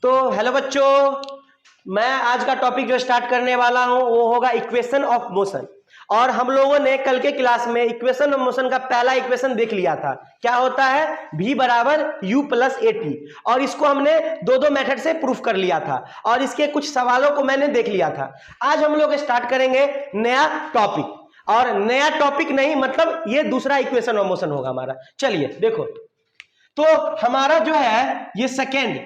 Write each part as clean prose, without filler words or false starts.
तो हेलो बच्चों, मैं आज का टॉपिक जो स्टार्ट करने वाला हूं वो होगा इक्वेशन ऑफ मोशन। और हम लोगों ने कल के क्लास में इक्वेशन ऑफ मोशन का पहला इक्वेशन देख लिया था। क्या होता है? v बराबर u प्लस ए टी। और इसको हमने दो मेथड से प्रूफ कर लिया था और इसके कुछ सवालों को मैंने देख लिया था। आज हम लोग स्टार्ट करेंगे नया टॉपिक, और नया टॉपिक नहीं मतलब ये दूसरा इक्वेशन ऑफ मोशन होगा हमारा। चलिए देखो, तो हमारा जो है ये सेकेंड,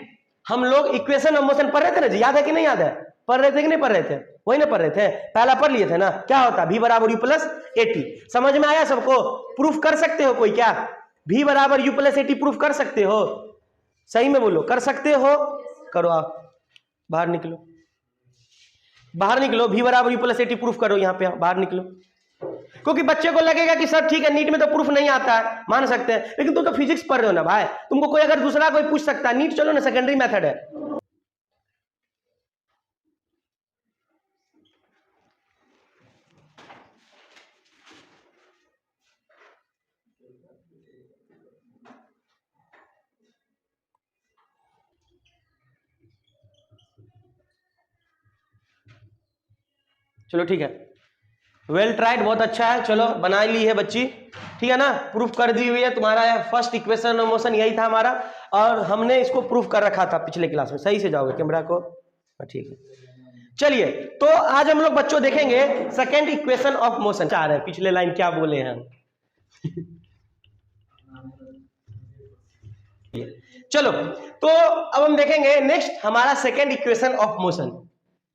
हम लोग इक्वेशन ऑफ मोशन पढ़ रहे थे ना जी, याद है कि नहीं याद है? पढ़ रहे थे कि नहीं पढ़ रहे थे? वही ना पढ़ रहे थे, पहला पढ़ लिए थे ना। क्या होता है? v बराबर यू प्लस ए टी। समझ में आया सबको? प्रूफ कर सकते हो कोई? क्या v बराबर you plus A T proof कर सकते हो? सही में बोलो, कर सकते हो? करो, आप बाहर निकलो, बाहर निकलो। v बराबर you plus A T proof करो, यहाँ पे बाहर निकलो। क्योंकि बच्चे को लगेगा कि सर ठीक है, नीट में तो प्रूफ नहीं आता है, मान सकते हैं, लेकिन तुम तो फिजिक्स पढ़ रहे हो ना भाई, तुमको कोई अगर दूसरा कोई पूछ सकता है। नीट चलो ना, सेकेंडरी मेथड है। चलो ठीक है, वेल ट्राइड, बहुत अच्छा है। चलो बना ली है बच्ची, ठीक है ना, प्रूफ कर दी हुई है। तुम्हारा फर्स्ट इक्वेशन ऑफ मोशन यही था हमारा, और हमने इसको प्रूफ कर रखा था पिछले क्लास में। सही से जाओगे कैमरा को, ठीक है। चलिए, तो आज हम लोग बच्चों देखेंगे सेकेंड इक्वेशन ऑफ मोशन। चाह रहे हैं पिछले लाइन क्या बोले हैं हम। चलो, तो अब हम देखेंगे नेक्स्ट हमारा सेकेंड इक्वेशन ऑफ मोशन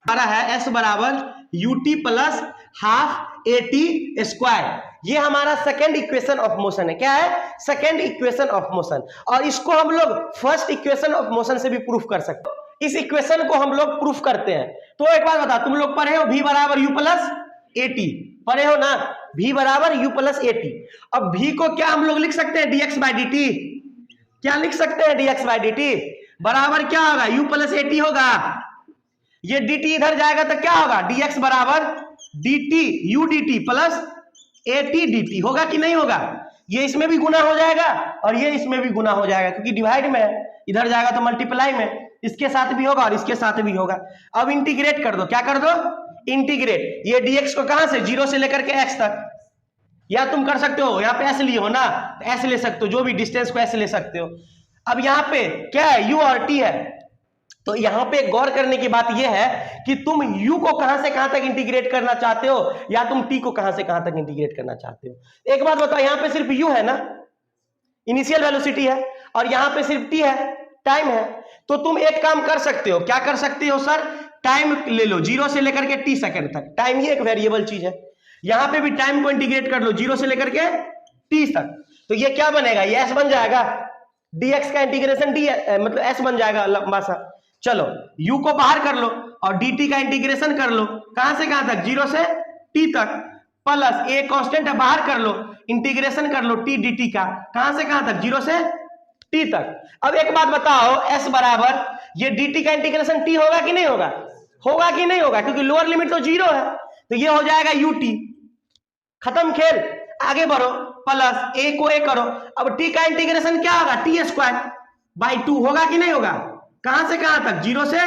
हमारा है s बराबर U T plus half A T square. ये हमारा सेकेंड इक्वेशन ऑफ मोशन है। क्या है? Second equation of motion. और इसको हम लोग फर्स्ट इक्वेशन ऑफ मोशन से भी प्रूफ कर सकते हैं। इस इक्वेशन को हम लोग प्रूफ करते हैं। तो एक बात बता, तुम लोग पढ़े हो v बराबर यू प्लस ए टी, पढ़े हो ना? v बराबर यू प्लस ए टी। अब v को क्या हम लोग लिख सकते हैं? dx by D T. क्या लिख सकते हैं? dx बाई डी टी बराबर क्या होगा? u प्लस ए टी होगा। ये dt इधर जाएगा तो क्या होगा? dx बराबर dt u dt plus A T D T. होगा कि नहीं होगा? ये इसमें भी गुना हो जाएगा और ये इसमें भी गुना हो जाएगा, क्योंकि डिवाइड में है। इधर जाएगा तो मल्टीप्लाई में, इसके साथ भी होगा और इसके साथ भी होगा। अब इंटीग्रेट कर दो। क्या कर दो? इंटीग्रेट। ये dx को कहां से? 0 से लेकर के x तक। या तुम कर सकते हो, यहाँ पे s लिए हो ना, s ले सकते हो, जो भी डिस्टेंस को s ले सकते हो। अब यहाँ पे क्या है? u और t है। तो यहां पे गौर करने की बात यह है कि तुम u को कहां से कहां तक इंटीग्रेट करना चाहते हो, या तुम t को कहां से कहां तक इंटीग्रेट करना चाहते हो। एक बात बताओ, यहां पे सिर्फ u है ना, इनिशियल वेलोसिटी है, और यहां पे सिर्फ t है, टाइम है। तो तुम एक काम कर सकते हो। क्या कर सकते हो सर? टाइम ले लो, 0 से लेकर के t सेकंड तक। टाइम ये एक वेरिएबल चीज है, यहां पे भी टाइम को इंटीग्रेट कर लो 0 से लेकर के t तक। तो ये क्या बनेगा? ये s बन जाएगा। dx का इंटीग्रेशन d मतलब s बन जाएगा लंबा सा। चलो, u को बाहर कर लो और dt का इंटीग्रेशन कर लो। कहां से कहां तक? 0 से t तक। प्लस a कांस्टेंट है, बाहर कर लो, इंटीग्रेशन कर लो t dt का। कहां से कहां तक? 0 से t तक। अब एक बात बताओ, s बराबर ये dt का इंटीग्रेशन t होगा कि नहीं होगा? होगा कि नहीं होगा? क्योंकि लोअर लिमिट तो 0 है, तो ये हो जाएगा ut। खत्म खेल, आगे बढ़ो। प्लस a को a करो। अब t का इंटीग्रेशन क्या होगा? t स्क्वायर बाई 2 होगा कि नहीं होगा? कहां से कहां तक? 0 से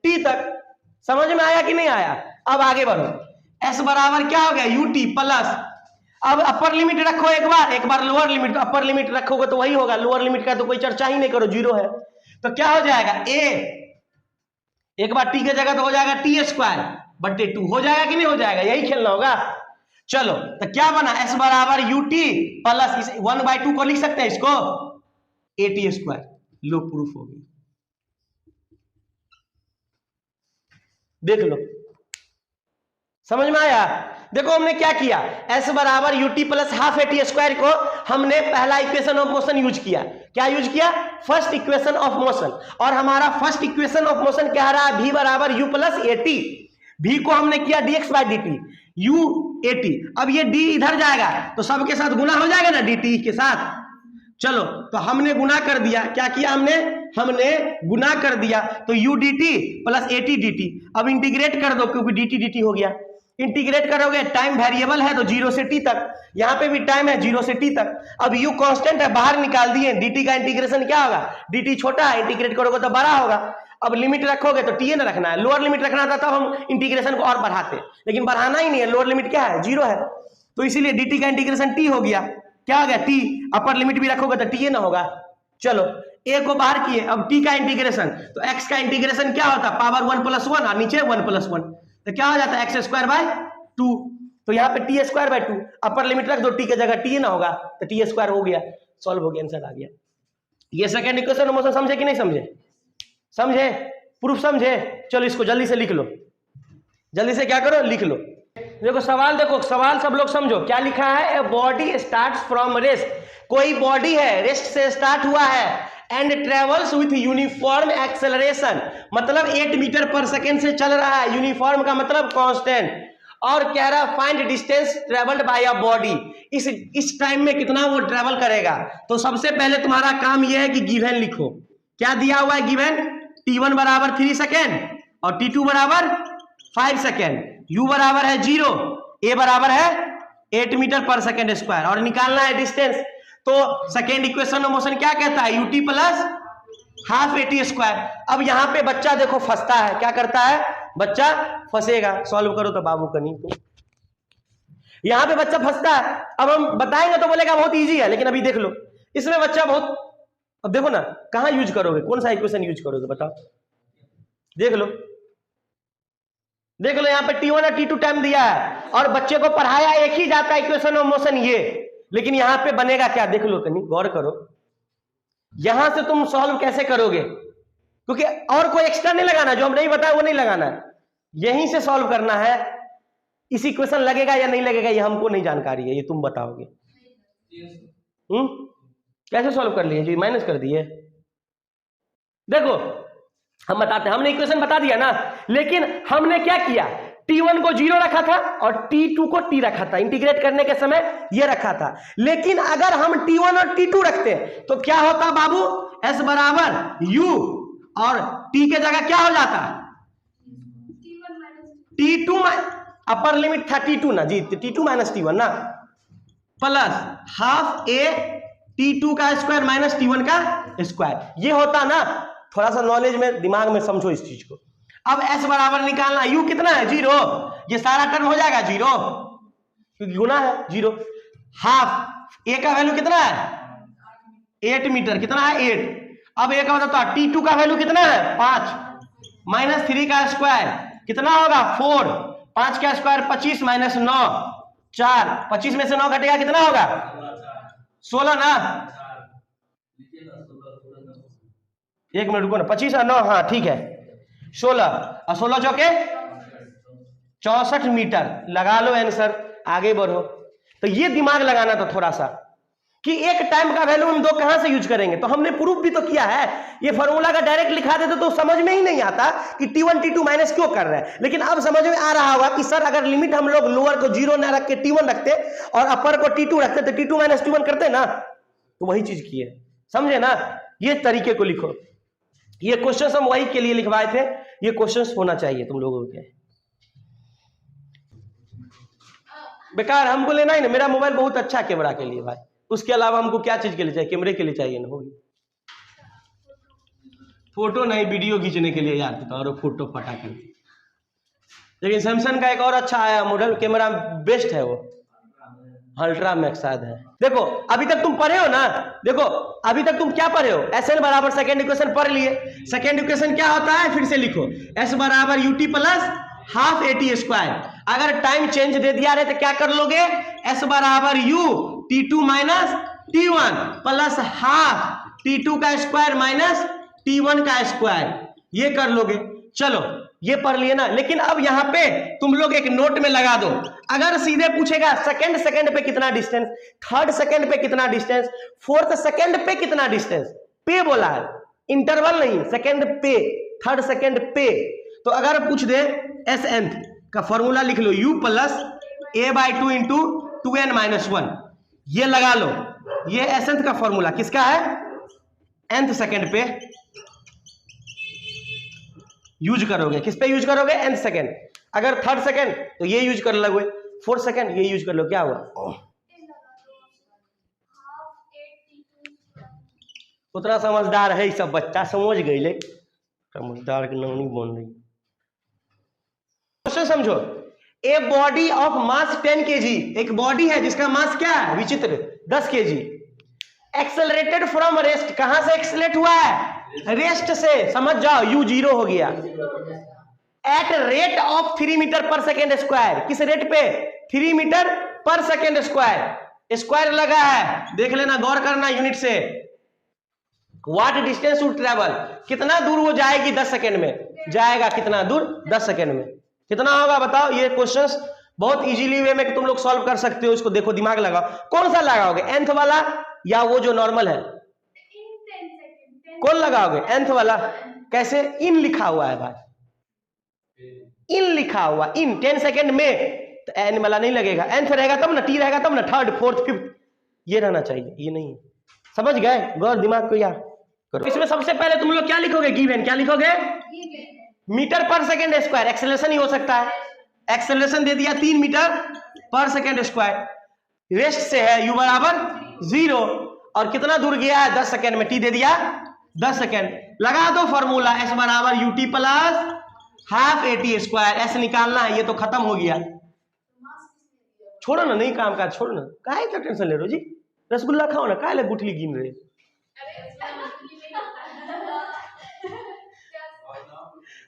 t तक। समझ में आया कि नहीं आया? अब आगे बढ़ो। s बराबर क्या हो गया? ut प्लस, अब अपर लिमिट रखो एक बार लोअर लिमिट। अपर लिमिट रखोगे तो वही होगा, लोअर लिमिट का तो कोई चर्चा ही नहीं करो, 0 है। तो क्या हो जाएगा? a एक बार t की जगह तो हो जाएगा t स्क्वायर बटे 2। हो जाएगा कि नहीं हो जाएगा? यही खेलना होगा। चलो, तो क्या बना? s बराबर ut प्लस 1/2 को लिख सकते हैं इसको A T square. Low, proof हो गई। देख लो, समझ में आया? देखो हमने क्या किया, s बराबर U T plus half A T square को हमने पहला इक्वेशन ऑफ मोशन यूज किया। क्या यूज किया? First equation of motion. और हमारा फर्स्ट इक्वेशन ऑफ मोशन क्या रहा? v बराबर u plus A T. v को हमने किया dx by D T, u A T. अब ये d इधर जाएगा तो सबके साथ गुना हो जाएगा ना, dt के साथ। चलो, तो हमने गुना कर दिया। क्या किया हमने गुना कर दिया, तो u dt plus A T D T. अब इंटीग्रेट कर दो, क्योंकि dt dt हो गया। इंटीग्रेट करोगे, टाइम वेरिएबल है तो 0 से t तक, यहां पे भी टाइम है 0 से t तक। अब u कांस्टेंट है, बाहर निकाल दिए। dt का इंटीग्रेशन क्या होगा? dt छोटा है, इंटीग्रेट करोगे तो बड़ा होगा। अब लिमिट रखोगे तो टी ना रखना है, लोअर लिमिट रखना था तब हम इंटीग्रेशन को और बढ़ाते, लेकिन बढ़ाना ही नहीं है, लोअर लिमिट क्या है 0 है, तो इसीलिए dt का इंटीग्रेशन t हो गया, क्या हो गया t, अपर लिमिट भी रखोगे तो t ना होगा। चलो a को बाहर किए, अब t का इंटीग्रेशन, तो x का इंटीग्रेशन क्या होता है पावर 1 + 1 और नीचे 1 + 1, तो क्या हो जाता है x² 2, तो यहाँ पे t² 2, अपर लिमिट रख दो, t की जगह t ना होगा तो t² हो गया, सॉल्व हो गया, आंसर आ गया। ये सेकंड इक्वेशन मोशन समझे कि नहीं समझे? समझे, प्रूफ समझे? चलो इसको जल्दी से लिख लो, जल्दी से क्या करो लिख लो। देखो सवाल, देखो सवाल सब लोग समझो, क्या लिखा है, a body starts from rest, कोई बॉडी है रेस्ट से स्टार्ट हुआ है and travels with uniform acceleration, मतलब 8 मीटर पर सेकेंड से चल रहा है, यूनिफॉर्म का मतलब कांस्टेंट, और कह रहा find distance travelled by a body, इस टाइम में कितना वो ट्रेवल करेगा। तो सबसे पहले तुम्हारा काम यह है कि गिवन लिखो, क्या दिया हुआ है गिवन, t1 बराबर 3 सेकेंड और t2 बराबर 5 सेकेंड, u बराबर है 0, a बराबर है 8 मीटर पर सेकेंड स्क्वायर, और निकालना है डिस्टेंस। तो सेकेंड इक्वेशन ऑफ मोशन क्या कहता है, ut प्लस हाफ at²। अब यहां पे बच्चा देखो फंसता है, क्या करता है बच्चा फंसेगा, सॉल्व करो तो बाबू का नहीं, तो यहां पे बच्चा फंसता है। अब हम बताएंगे तो बोलेगा बहुत इजी है, लेकिन अभी देख लो इसमें बच्चा बहुत, अब देखो ना कहां यूज करोगे, कौन सा इक्वेशन यूज करोगे बताओ, देख लो, देख लो यहाँ पे t1 और t2 टाइम दिया है और बच्चे को पढ़ाया एक ही जाता है इक्वेशन ऑफ मोशन ये, लेकिन यहाँ पे बनेगा क्या, देख लो कहीं गौर करो, यहां से तुम सॉल्व कैसे करोगे, क्योंकि और कोई एक्स्ट्रा नहीं लगाना, जो हम नहीं बताया वो नहीं लगाना है, यहीं से सॉल्व करना है। इस इक्वेशन लगेगा या नहीं लगेगा ये हमको नहीं जानकारी है, ये तुम बताओगे। कैसे सॉल्व कर लिए जी, माइनस कर दिए, देखो हम बताते हैं, हमने इक्वेशन बता दिया ना, लेकिन हमने क्या किया, t1 को 0 रखा था और t2 को t रखा था, इंटीग्रेट करने के समय ये रखा था। लेकिन अगर हम t1 और t2 रखते तो क्या होता बाबू, s बराबर u और t के जगह क्या हो जाता, t2 अपर लिमिट था t2 ना जी, t2 माइनस t1 ना, प्लस हाफ a t2 का स्क्वायर माइनस t1 का स्क्वायर, ये होता ना। थोड़ा सा नॉलेज में दिमाग में समझो इस चीज को। अब s बराबर निकालना, u कितना है 0, ये सारा टर्म हो जाएगा 0 क्योंकि गुना है 0, हाफ a का वैल्यू कितना है 8 मीटर, कितना है 8, अब a का मतलब t2 का वैल्यू कितना है 5 माइनस 3 का स्क्वायर कितना होगा 4, 5 का स्क्वायर 25 माइनस 9 4, 25 में से 9 घटेगा कितना होगा 16 ना, एक मिनट रुको ना, 25 और 9, हाँ ठीक है 16 और 16 चौके 64 मीटर, लगा लो आंसर, आगे बढ़ो। तो ये दिमाग लगाना था थोड़ा सा कि एक टाइम का वैल्यू हम दो कहां से यूज करेंगे, तो हमने प्रूफ भी तो किया है, ये फॉर्मूला का डायरेक्ट लिखा देते तो समझ में ही नहीं आता कि t1 t2 माइनस क्यों कर रहे हैं, लेकिन अब समझ में आ रहा होगा कि सर अगर लिमिट हम लोग लोअर को 0 ना रख के t1 रखते और अपर को t2 रखते तो t2 माइनस t1 करते ना, तो वही चीज की है, समझे ना। ये तरीके को लिखो, ये क्वेश्चन हम वही के लिए लिखवाए थे, ये क्वेश्चन होना चाहिए तुम लोगों के। बेकार हमको लेना ही ना, मेरा मोबाइल बहुत अच्छा कैमरा के लिए भाई, उसके अलावा हमको क्या चीज के लिए चाहिए, कैमरे के लिए चाहिए ना, होगी फोटो नहीं वीडियो खींचने के लिए यार, और फोटो फटा कर। लेकिन सैमसंग का एक और अच्छा आया मॉडल, कैमरा बेस्ट है वो, अल्ट्रा मैक्स शायद है। देखो अभी तक तुम पढ़े हो ना, देखो अभी तक तुम क्या पढ़े हो, SN बराबर सेकेंड इक्वेशन पढ़ लिए, सेकेंड इक्वेशन क्या होता है फिर से लिखो, S बराबर ut प्लस हाफ at²। अगर टाइम चेंज दे दिया रहे तो क्या कर लोगे, S बराबर u t2 minus t1 plus half t2 का स्क्वायर माइनस t1 का स्क्वायर, ये कर लोगे। चलो ये पढ़ लिए ना, लेकिन अब यहां पे तुम लोग एक नोट में लगा दो, अगर सीधे पूछेगा सेकंड पे कितना डिस्टेंस, थर्ड सेकंड पे कितना डिस्टेंस, फोर्थ सेकंड पे कितना डिस्टेंस, पे बोला है, इंटरवल नहीं, सेकंड पे, थर्ड सेकंड पे, तो अगर पूछ दे SN का फॉर्मूला लिख लो, u plus a/2 into 2n minus 1, ये लगा लो, ये SN का फॉर्मूला किसका है, nth सेकंड पे यूज करोगे, किस पे यूज करोगे, nth सेकंड, अगर थर्ड सेकंड तो ये यूज कर लोगे, फोर्थ सेकंड ये यूज कर लो, क्या हुआ, उतना समझदार है सब बच्चा, समझ गई ले, समझदार की नौनी बोल रही। क्वेश्चन समझो। A body of mass 10 kg, एक बॉडी है जिसका मास क्या है, विचित्र, 10 kg, एक्सेलरेटेड फ्रॉम रेस्ट, कहां से एक्सेलरेट हुआ है, रेस्ट से, समझ जाओ u 0 हो गया, एट रेट ऑफ 3 मीटर पर सेकेंड स्क्वायर, किस रेट पे, 3 मीटर पर सेकेंड स्क्वायर, स्क्वायर लगा है, देख लेना, गौर करना यूनिट से। व्हाट डिस्टेंस टू ट्रेवल, कितना दूर वो जाएगी 10 सेकेंड में, जाएगा कितना दूर 10 सेकेंड में, कितना होगा बताओ। ये क्वेश्चंस बहुत इजीली वे में तुम लोग सॉल्व कर सकते हो, इसको देखो, दिमाग लगाओ, कौन सा लगाओगे, nth वाला या वो जो नॉर्मल है, कौन लगाओगे, nth वाला, कैसे, इन लिखा हुआ है भाई, इन लिखा हुआ, इन 10 सेकेंड में, तो एन वाला नहीं लगेगा, nth रहेगा तब ना, टी रहेगा तब ना, थर्ड फोर्थ फिफ्थ ये रहना चाहिए, ये नहीं, समझ गए, गौर दिमाग को याद करो। इसमें सबसे पहले तुम लोग क्या लिखोगे, गिवन, क्या लिखोगे, मीटर पर सेकेंड स्क्वायर, एक्सेलरेशन ही हो सकता है, एक्सेलरेशन दे दिया 3 मीटर पर सेकेंड स्क्वायर, रेस्ट से है u बराबर 0, और कितना दूर गया है 10 सेकेंड में, टी दे दिया 10 सेकेंड, लगा दो फॉर्मूला, s बराबर ut plus half at square, S निकालना है, ये तो खत्म हो गया, छोड़ो ना, नहीं काम काज छोड़ो ना, काहे तो टेंशन ले रहे हो जी, रसगुल्ला खाओ ना, काहे ले गुठली गिन रहे,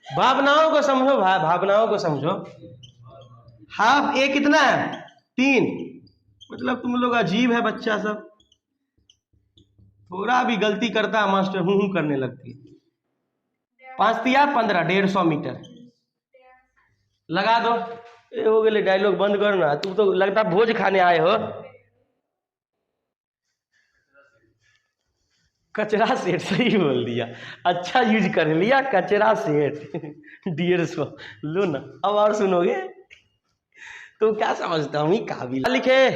भावनाओं को समझो भाई, भावनाओं को समझो। हाफ ए कितना है 3, मतलब तुम लोग अजीब है बच्चा सब, थोड़ा भी गलती करता है मास्टर हूं करने लगती है। 5 तिया 15, 150 मीटर लगा दो, ये हो गए, डायलॉग बंद करो ना, तुम तो लगता भोज खाने आए हो। कचरा सेट, सही बोल दिया, अच्छा यूज कर लिया, कचरा सेट 150 लो ना। अब और सुनोगे तो क्या समझता हूँ, काबिल लिखे,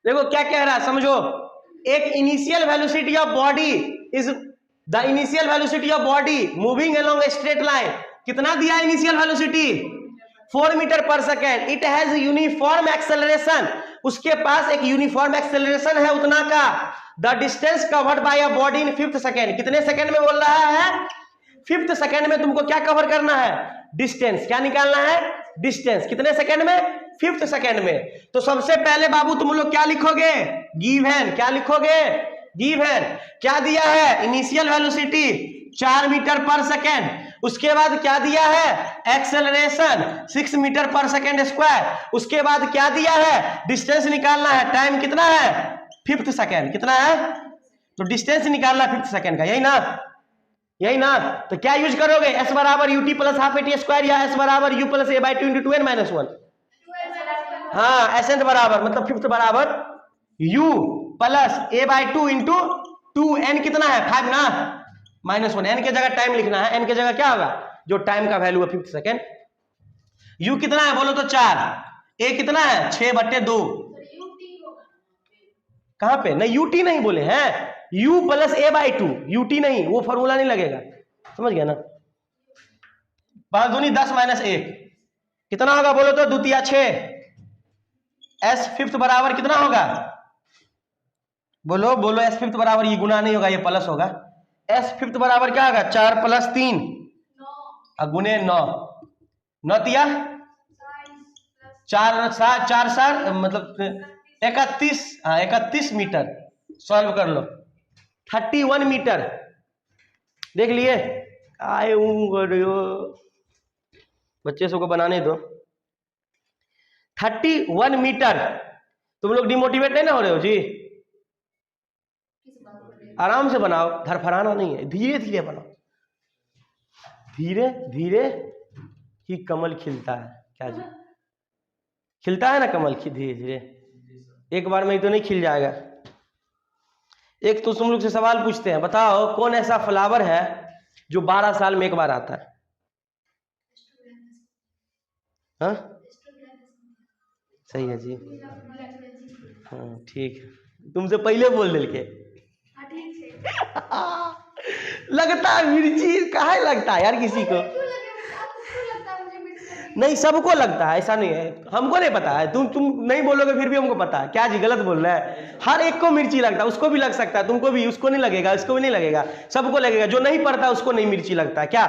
देखो क्या कह रहा है समझो, एक initial velocity of body is the initial velocity of body moving along a straight line, कितना दिया इनिशियल वेलोसिटी 4 मीटर पर second, it has uniform acceleration, उसके पास एक यूनिफॉर्म एक्सेलरेशन है उतना का, the distance covered by a body in 5th second, कितने second में बोल रहा है, 5th सेकेंड में तुमको क्या कवर करना है, डिस्टेंस, क्या निकालना है, डिस्टेंस, कितने सेकेंड में, 5th सेकेंड में। तो सबसे पहले बाबू तुम लोग क्या लिखोगे, गिवन, क्या लिखोगे, गिवन, क्या दिया है, इनिशियल वेलोसिटी 4 मीटर पर सेकेंड, उसके बाद क्या दिया है, एक्सेलरेशन 6 मीटर पर सेकेंड स्क्वायर, उसके बाद क्या दिया है, डिस्टेंस निकालना है, टाइम कितना है 5th सेकेंड, कितना है, तो डिस्टेंस निकालना 5th सेकेंड का, यही ना, यही ना, तो क्या यूज करोगे, s बराबर ut plus half at square, या s बराबर u plus a by 2 into 2n minus 1, हाँ एसेंट बराबर, मतलब 5th बराबर u plus a by 2 into 2n, कितना है 5 ना, माइनस 1, n के जगह टाइम लिखना है, n के जगह क्या होगा, जो टाइम का वैल्यू है 5th सेकेंड, u कितना है बोलो तो 4, a कितना है 6/2, कहां पे, नहीं ut नहीं बोले हैं, u plus a by 2, ut नहीं, वो फॉर्मूला नहीं लगेगा, समझ गया ना, 5 दूनी 10 माइनस 1 कितना होगा बोलो तो, 2 तिया 6, s 5th बराबर कितना होगा, बोलो बोलो, s 5th बराबर, ये गुना नहीं होगा, ये प्लस होगा, s 5th बराबर क्या होगा, 4 प्लस 3 गुने 9, 9 तिया 4 मतलब 31, हाँ 31 मीटर, सॉल्व कर लो, 31 मीटर, देख लिए, आए बच्चे सबको बनाने दो, 31 मीटर, तुम लोग डिमोटिवेट नहीं ना हो रहे हो जी, आराम से बनाओ, धरफराना नहीं है, धीरे धीरे बनाओ, धीरे धीरे ही कमल खिलता है, क्या जी खिलता है ना कमल, धीरे धीरे, एक बार में ही तो नहीं खिल जाएगा। एक तो तुम लोग से सवाल पूछते हैं, बताओ कौन ऐसा फ्लावर है जो 12 साल में एक बार आता है, हाँ सही है जी, हाँ ठीक है, तुमसे पहले बोल दिल के लगता है मिर्ची, काहे लगता है यार किसी को, नहीं, सबको लगता है, ऐसा नहीं है, हमको नहीं पता है, तुम नहीं बोलोगे फिर भी हमको पता है। क्या जी गलत बोल रहा है? हर एक को मिर्ची लगता है, उसको भी लग सकता है, तुमको भी, उसको नहीं लगेगा, उसको भी नहीं लगेगा, सबको लगेगा। जो नहीं पढ़ता उसको नहीं मिर्ची लगता है। क्या?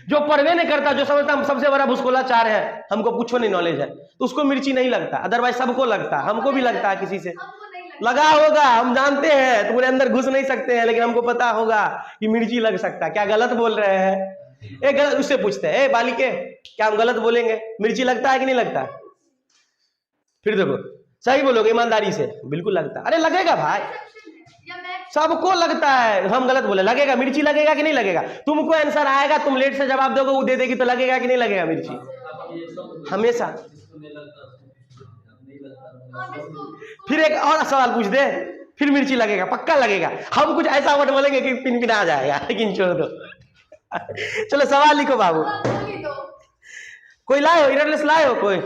जो पढ़वे नहीं करता, जो समझता हम सबसे बड़ा भूसकोलाचार है, हमको कुछ नहीं नॉलेज है, तो उसको मिर्ची नहीं लगता। अदरवाइज सबको लगता है, हमको भी लगता है, किसी से लगा होगा, हम जानते हैं, तुम्हारे अंदर घुस नहीं सकते हैं, लेकिन हमको पता होगा कि मिर्ची लग सकता है। क्या गलत बोल रहे हैं? एक गलत, उससे पूछते हैं, ए बालिके, क्या हम गलत बोलेंगे? मिर्ची लगता है कि नहीं लगता? फिर देखो, सही बोलोगे ईमानदारी से, बिल्कुल लगता है। अरे लगेगा भाई, सबको लगता है। हम गलत बोले, लगेगा, मिर्ची लगेगा कि नहीं लगेगा? तुमको आंसर आएगा, तुम लेट से जवाब दोगे, वो दे देगी, तो लगेगा कि नहीं लगेगा मिर्ची? हमेशा। फिर एक और सवाल पूछ दे, फिर मिर्ची लगेगा, पक्का लगेगा। हम कुछ ऐसा वर्ड बोलेंगे कि पिन आ जाएगा, लेकिन छोड़ दो। चलो सवाल लिखो बाबू। कोई लाए हो, इरेडलेस लाए हो कोई?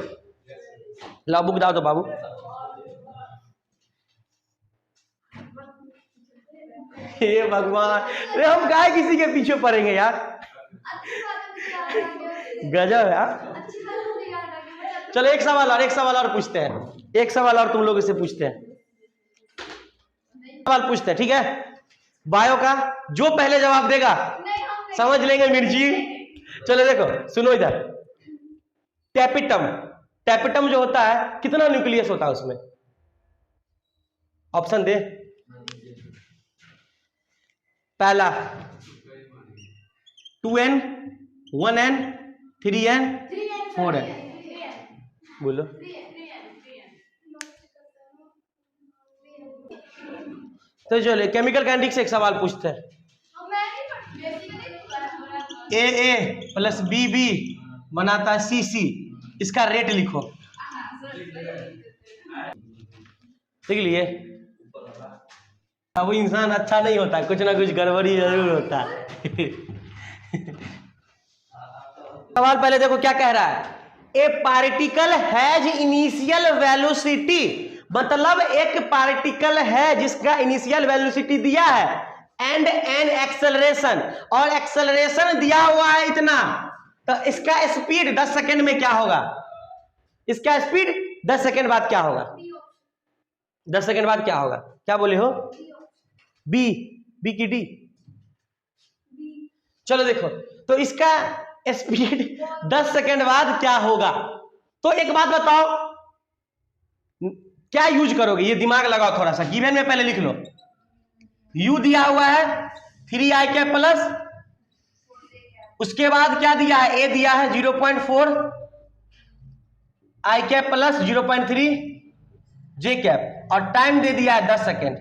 लाओ बुक दाओ तो बाबू। हे भगवान, अरे हम काहे किसी के पीछे पड़ेंगे यार? गजब यार। चलो एक सवाल और पूछते हैं, एक सवाल और तुम लोग से पूछते हैं, सवाल पूछते हैं, ठीक है? बायो का जो पहले जवाब देगा समझ लेंगे मिर्ची। चलो देखो, सुनो इधर, टैपिटम जो होता है, कितना न्यूक्लियस होता है उसमें? ऑप्शन दे। पहला 2n, 1n, 3n, 4n। बोलो। तो चलो केमिकल काइनेटिक्स से एक सवाल पूछते हैं। ए प्लस बी बनाता है सी, इसका रेट लिखो। देख लिए, अब इंसान अच्छा नहीं होता, कुछ ना कुछ गड़बड़ी जरूर होता है। सवाल पहले देखो क्या कह रहा है। ए पार्टिकल हैज इनिशियल वेलोसिटी, मतलब एक पार्टिकल है जिसका इनिशियल वेलोसिटी दिया है, एंड एन एक्सेलरेशन, और एक्सेलरेशन दिया हुआ है इतना, तो इसका स्पीड 10 सेकंड में क्या होगा? इसका स्पीड 10 सेकंड बाद क्या होगा? 10 सेकंड बाद क्या होगा? क्या बोले हो? बी की डी? चलो देखो, तो इसका स्पीड 10 सेकंड बाद क्या होगा? तो एक बात बताओ, क्या यूज करोगे? ये दिमाग लगाओ थोड़ा सा, गिवन में पहले लिख लो। U दिया हुआ है 3i कैप प्लस, उसके बाद क्या दिया है? A दिया है 0.4 i cap plus 0.3 j cap, और टाइम दे दिया है 10 सेकेंड।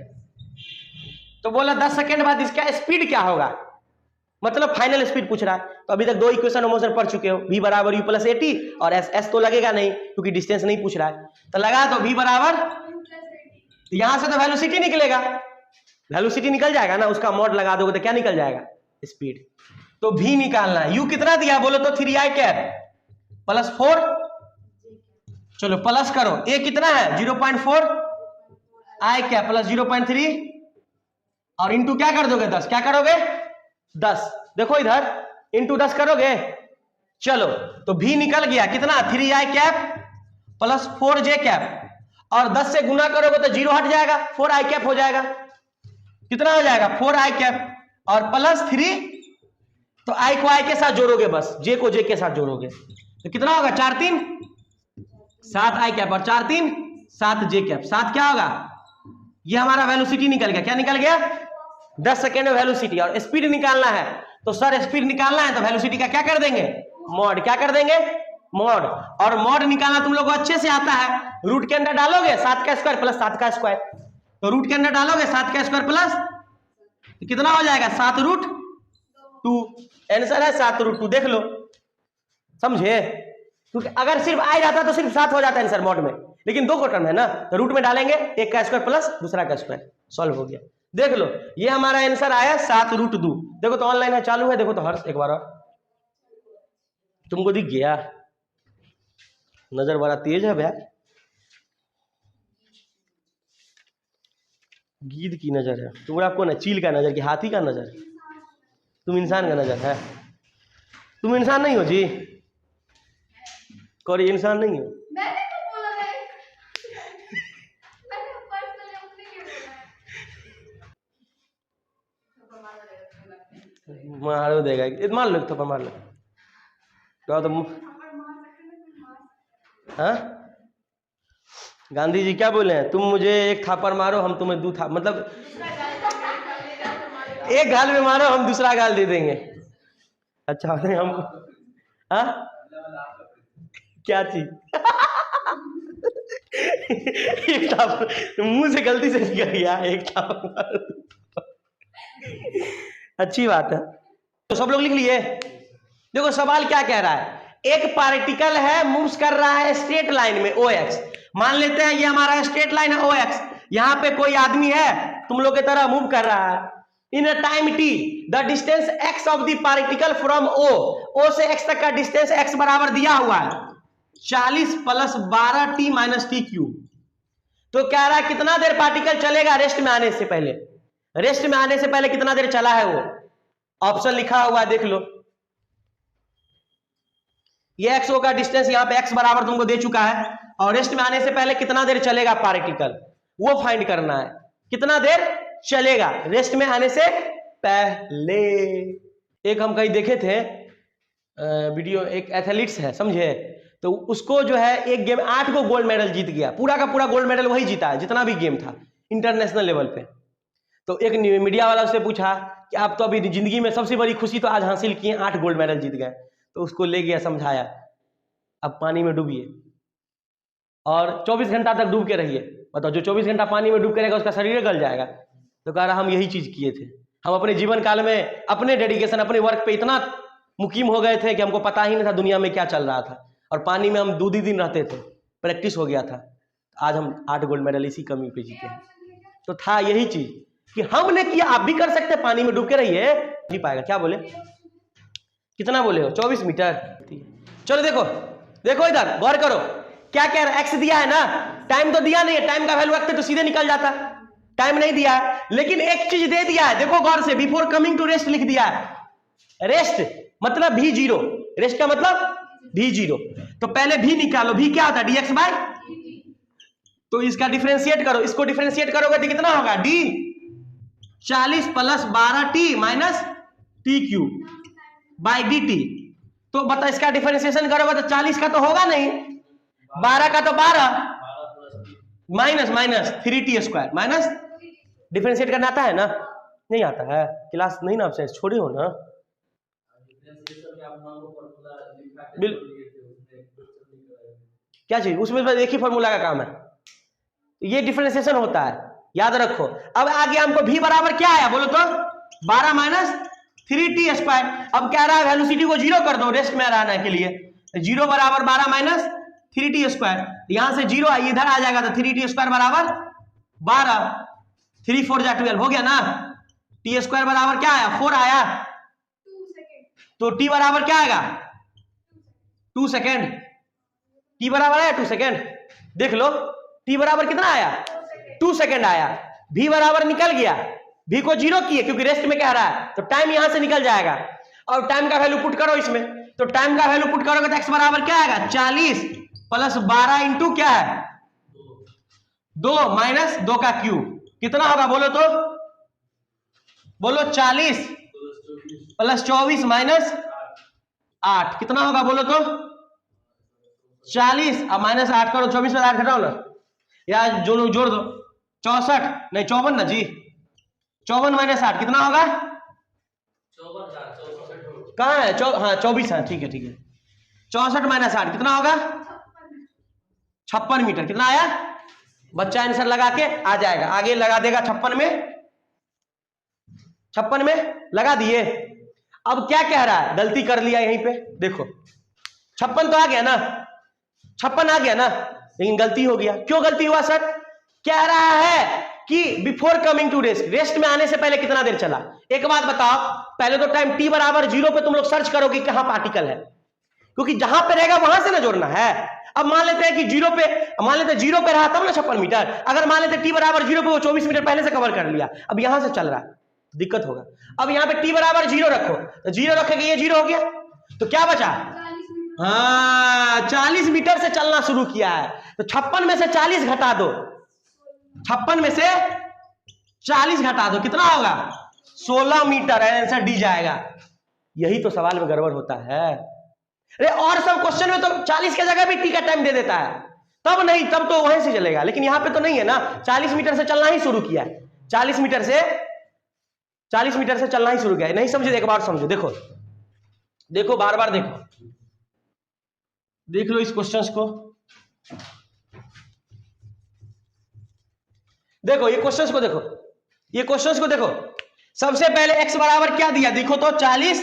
तो बोला 10 सेकेंड बाद इसका स्पीड क्या होगा, मतलब फाइनल स्पीड पूछ रहा है। तो अभी तक दो इक्वेशन मोशन पढ़ चुके हो, v बराबर u प्लस एटी, और s तो लगेगा नहीं क्योंकि डिस्टेंस नहीं पूछ रहा है, तो लगा दो v बराबर, यहां से तो वेलोसिटी निकलेगा, वेलोसिटी निकल जाएगा ना, उसका मॉड लगा दोगे तो क्या निकल जाएगा? स्पीड। तो v निकालना है। u कितना दिया बोलो तो 3i कैप प्लस 4, चलो प्लस करो, a कितना है 0.4 i कैप प्लस 0.3, और इंटू क्या कर दोगे 10, क्या करोगे 10, देखो इधर इंटू 10 करोगे। चलो तो v निकल गया कितना, 3i cap plus 4j cap, और 10 से गुना करोगे तो 0 हट जाएगा, 4i कैप हो जाएगा। कितना हो जाएगा 4i कैप, और प्लस 3, तो i को i के साथ जोड़ोगे, बस j को j के साथ जोड़ोगे, तो कितना होगा 4 3 7i कैप, और 4 3 7j कैप, 7 क्या होगा? ये हमारा वेलोसिटी निकल गया। क्या निकल गया? 10 सेकेंड में वेलोसिटी। और स्पीड निकालना है, तो सर स्पीड निकालना है तो वेलोसिटी का क्या कर देंगे? मॉड। क्या कर देंगे? मॉड। और मॉड निकालना तुम लोग को अच्छे से आता है, रूट के अंदर डालोगे 7 का स्क्वायर प्लस 7 का स्क्वायर, तो रूट के अंदर डालोगे 7 का स्क्वायर प्लस, तो कितना हो जाएगा 7√2। आंसर है 7√2, देख लो, समझे? क्योंकि अगर सिर्फ आ जाता तो सिर्फ 7 हो जाता आंसर मॉड में, लेकिन 2 को टर्म है ना, तो रूट में डालेंगे, एक का स्क्वायर प्लस दूसरा का स्क्वायर, सॉल्व हो गया। देख लो, ये हमारा आंसर आया 7√2। देखो तो ऑनलाइन है, चालू है, देखो तो हर्ष एक बार और, तुमको दिख गया? नजर बड़ा तेज है भैया, गीद की नजर है तुम्हारा, कौन है? चील का नजर कि हाथी का नजर? तुम इंसान का नजर है, तुम इंसान नहीं हो जी। कोई इंसान नहीं है। मैंने कब बोला है? मैंने पर्सनली अपने लिए बोला है। मारो देगा, मार लो तो मार लो तो हाँ। गांधी जी क्या बोले हैं, तुम मुझे एक थापड़ मारो हम तुम्हें मतलब एक गाल में मारो हम दूसरा गाल दे देंगे। अच्छा हम हाँ क्या चीज एक थापड़ मुंह से गलती से निकल गया, एक थापड़। अच्छी बात है, तो सब लोग लिख लिए। देखो सवाल क्या कह रहा है, एक पार्टिकल है मूव्स कर रहा है स्ट्रेट लाइन में OX। मान लेते हैं ये हमारा स्ट्रेट लाइन है OX, यहां पे कोई आदमी है तुम लोग की तरह मूव कर रहा है। In time t the distance x of the particle from O से x तक का डिस्टेंस x बराबर दिया हुआ है 40 + 12t - t क्यूब। तो कह रहा है कितना देर पार्टिकल चलेगा रेस्ट में आने से पहले, रेस्ट में आने से पहले कितना देर चला है वो, ऑप्शन लिखा हुआ है देख लो। ये XO का डिस्टेंस यहाँ पे x बराबर तुमको दे चुका है, और रेस्ट में आने से पहले कितना देर चलेगा पार्टिकल वो फाइंड करना है, कितना देर चलेगा रेस्ट में आने से पहले। एक हम कहीं देखे थे वीडियो, एक एथलीट्स है समझे, तो उसको जो है एक गेम 8 को गोल्ड मेडल जीत गया, पूरा का पूरा गोल्ड मेडल वही जीता है जितना भी गेम था इंटरनेशनल लेवल पे। तो एक मीडिया वाला उससे पूछा कि आप तो अभी जिंदगी में सबसे बड़ी खुशी तो आज हासिल किए, 8 गोल्ड मेडल जीत गए। तो उसको ले गया समझाया, अब पानी में डूबिए और 24 घंटा तक डूब के रहिए। बताओ जो 24 घंटा पानी में डूब के रहेगा उसका शरीर गल जाएगा। तो कह रहा हम यही चीज किए थे, हम अपने जीवन काल में अपने डेडिकेशन अपने वर्क पे इतना मुकीम हो गए थे कि हमको पता ही नहीं था दुनिया में क्या चल रहा था, और पानी में हम 2 दिन रहते थे, प्रैक्टिस हो गया था। आज हम 8 गोल्ड मेडल इसी कमी पे जीते हैं। तो था यही चीज कि हमने किया, आप भी कर सकते हैं, पानी में डूब के रहिए, नहीं पाएगा। क्या बोले, कितना बोले हो, 24 मीटर। चलो देखो देखो इधर गौर करो, क्या कह रहा है, एक्स दिया है ना, टाइम तो दिया नहीं है, टाइम का वैल्यू रखते तो सीधे निकल जाता, टाइम नहीं दिया है, लेकिन एक चीज दे दिया है, देखो गौर से, बिफोर कमिंग टू रेस्ट लिख दिया है। रेस्ट मतलब v0, रेस्ट का मतलब v0। तो पहले v निकालो, v क्या होता है dx/, तो इसका डिफरेंशिएट करो, इसको डिफरेंशिएट करोगे तो कितना होगा, d 40 + 12t - t cube by dt। तो बता इसका डिफरेंशिएशन करोगे तो 40 का तो होगा नहीं, 12 का तो 12 माइनस 3t² माइनस, डिफरेंशिएट करना आता है ना, नहीं आता है, क्लास नहीं ना आपसे छोड़े हो ना। क्या चीज उसमें एक ही फॉर्मूला का काम है, ये डिफरेंशिएशन होता है, याद रखो। अब आगे हमको v बराबर क्या आया बोलो तो, 12 - 3t²। अब क्या रहा है, वेलोसिटी को 0 कर दो रेस्ट में रहने के लिए, 0 बराबर 12 - 3t²। यहां से 0 आई इधर आ जाएगा तो 3t² बराबर 12, 3 4 जा 12 हो गया ना। t² बराबर क्या आया, 4 आया, तो t बराबर क्या आएगा, 2 सेकेंड। t बराबर आया 2 सेकेंड, देख लो t बराबर कितना आया, 2 सेकेंड आया। v बराबर निकल गया, v को 0 किए क्योंकि रेस्ट में कह रहा है, तो टाइम यहां से निकल जाएगा। और टाइम का वैल्यू पुट करो इसमें, तो टाइम का वैल्यू पुट करोगे तो x बराबर क्या आएगा, 40 + 12 इंटू क्या है 2 माइनस 2 का क्यूब, कितना होगा बोलो तो, बोलो 40 + 24 - 8 कितना होगा बोलो तो, 40 अब -8 करो, 24 में 8 घटाओ ना, या जोड़ दो, 64 नहीं 54 ना जी, 54 - 8 कितना होगा, कहाँ है, हाँ 24 है, ठीक है 64 - 8 कितना होगा, 56 मीटर। कितना आया, बच्चा आंसर लगा के आ जाएगा, आगे लगा देगा 56 में लगा दिए। अब क्या कह रहा है, गलती कर लिया यहीं पे, देखो 56 तो आ गया ना, 56 आ गया ना, लेकिन गलती हो गया। क्यों गलती हुआ सर, कह रहा है कि before coming to rest, rest में आने से पहले कितना देर चला। एक बात बताओ, पहले तो टाइम t बराबर 0 पे तुम लोग सर्च करोगे कहां पार्टिकल है, क्योंकि जहां पे रहेगा वहां से ना जोड़ना है। अब मान लेते हैं कि 0 पे, मान लेते हैं 0 पे रहा तब ना 56 मीटर, अगर मान लेते t बराबर 0 पे वो 24 मीटर पहले से कवर कर लिया, अब यहां से चल रहा है दिक्कत होगा। अब यहां पे t बराबर 0 रखो, तो 0 रखेंगे ये 0 हो गया, तो क्या बचा हाँ 40 मीटर से चलना शुरू किया है, तो 56 में से 40 घटा दो, 56 में से 40 घटा दो, कितना होगा 16 मीटर है, आंसर डी जाएगा। यही तो सवाल में गड़बड़ होता है। अरे और सब क्वेश्चन में तो 40 के जगह भी टी का टाइम दे देता है, तब नहीं, तब तो वहीं से चलेगा, लेकिन यहां पे तो नहीं है ना, 40 मीटर से चलना ही शुरू किया है, 40 मीटर से चलना ही शुरू किया है। नहीं समझे एक बार समझो, देखो देखो बार बार देखो, देख लो इस क्वेश्चंस को, देखो ये क्वेश्चंस को देखो, ये क्वेश्चंस को देखो। सबसे पहले x बराबर क्या दिया, देखो तो 40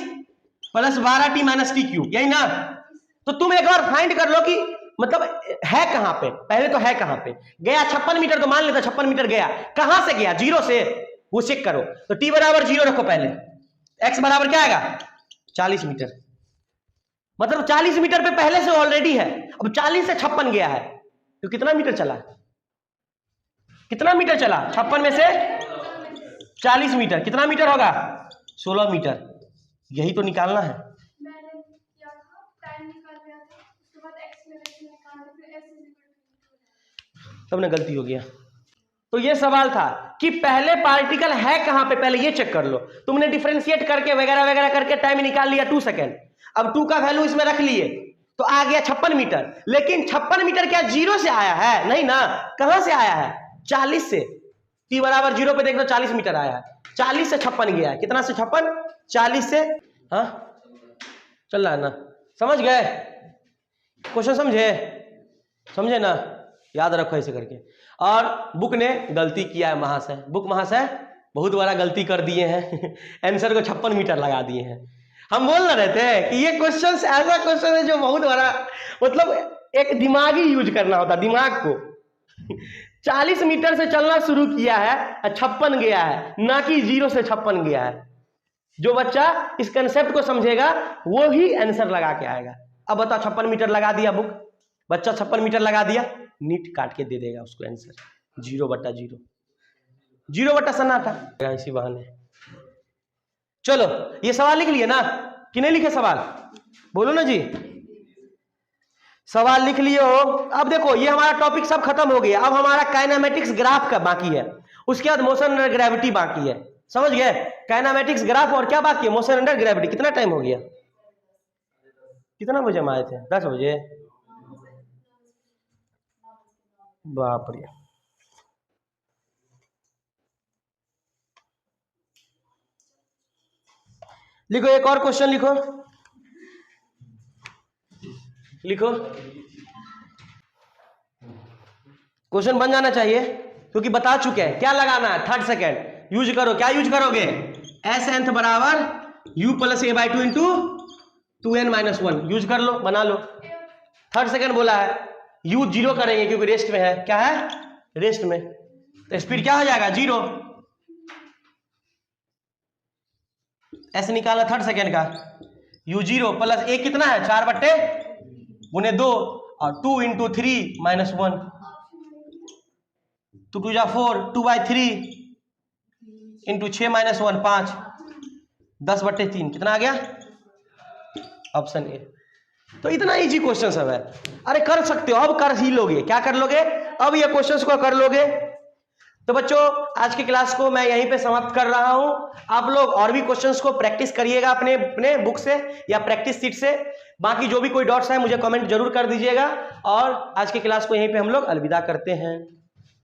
plus 12t minus T cube, यही ना। तो तुम एक बार फाइंड कर लो कि मतलब है कहां पे, पहले तो है कहां पे गया, 56 मीटर तो मान लेता 56 मीटर गया, कहां से गया, 0 से, वो चेक करो। तो t बराबर 0 रखो पहले, x बराबर क्या आएगा 40 मीटर, मतलब 40 मीटर पे पहले से ऑलरेडी है, अब 40 से 56 गया है, तो कितना मीटर चला, कितना मीटर चला, 56 में से 40 मीटर, कितना मीटर होगा 16 मीटर, यही तो निकालना है। मैंने किया था, टाइम निकाल लिया था, उसके बाद एक्सेलरेशन निकाल फिर ऐसे तब ना गलती हो गया। तो ये सवाल था कि पहले पार्टिकल है कहां पे, पहले ये चेक कर लो। तुमने डिफरेंशिएट करके वगैरह वगैरह करके टाइम निकाल लिया 2 सेकेंड, अब 2 का वैल्यू इसमें रख लिए तो आ गया 56 मीटर, लेकिन 56 मीटर क्या 0 से आया है, नहीं ना, कहां से आया है 40 से, t बराबर 0 पे देख लो 40 मीटर आया है, 40 से 56 गया है, कितना से 56, 40 से, हाँ चल रहा है ना, समझ गए क्वेश्चन, समझे ना, याद रखो ऐसे करके। और बुक ने गलती किया है, महाशय, बुक महाशय बहुत बड़ा गलती कर दिए हैं आंसर को 56 मीटर लगा दिए हैं। हम बोल रहे थे कि ये क्वेश्चन ऐसा क्वेश्चन है जो बहुत बड़ा, मतलब एक दिमागी यूज करना होता, दिमाग को 40 मीटर से चलना शुरू किया है, 56 गया है, ना कि 0 से 56 गया है। जो बच्चा इस कंसेप्ट को समझेगा वो ही आंसर लगा के आएगा। अब बताओ 56 मीटर लगा दिया बुक, बच्चा 56 मीटर लगा दिया, नीट काट के दे देगा उसको आंसर 0/0, 0 सन्नाटा इसी बहाने। चलो ये सवाल लिख लिए ना कि नहीं लिखे सवाल, बोलो ना जी, सवाल लिख लिए हो। अब देखो ये हमारा टॉपिक सब खत्म हो गया, अब हमारा काइनेमेटिक्स ग्राफ का बाकी है, उसके बाद मोशन अंडर ग्रेविटी बाकी है, समझ गए, काइनेमेटिक्स ग्राफ और क्या बाकी है, मोशन अंडर ग्रेविटी। कितना टाइम हो गया, कितना बजे हम आए थे, 10 बजे, बाप रे। लिखो एक और क्वेश्चन लिखो, लिखो क्वेश्चन बन जाना चाहिए, क्योंकि बता चुके हैं क्या लगाना है। 3rd सेकेंड यूज करो, क्या यूज करोगे, एस एंथ बराबर u plus a by 2 into 2n-1 use कर लो, बना लो। 3rd सेकेंड बोला है, u 0 करेंगे क्योंकि रेस्ट में है, क्या है रेस्ट में, तो स्पीड क्या हो जाएगा 0, ऐसे निकाला 3rd सेकेंड का, u 0 प्लस a कितना है 4/2 और 2 इंटू 3-1, 2 2 जा 4, 2/3 इंटू 6-1 5, 10/3 कितना आ गया, ऑप्शन ए। तो इतना इजी क्वेश्चन सब है, अरे कर सकते हो, अब कर ही लोगे, क्या कर लोगे, अब ये क्वेश्चंस को कर लोगे। तो बच्चों आज की क्लास को मैं यहीं पे समाप्त कर रहा हूं, आप लोग और भी क्वेश्चंस को प्रैक्टिस करिएगा अपने बुक से या प्रैक्टिस सीट से। बाकी जो भी कोई डाउट्स है मुझे कमेंट जरूर कर दीजिएगा, और आज की क्लास को यहीं पे हम लोग अलविदा करते हैं।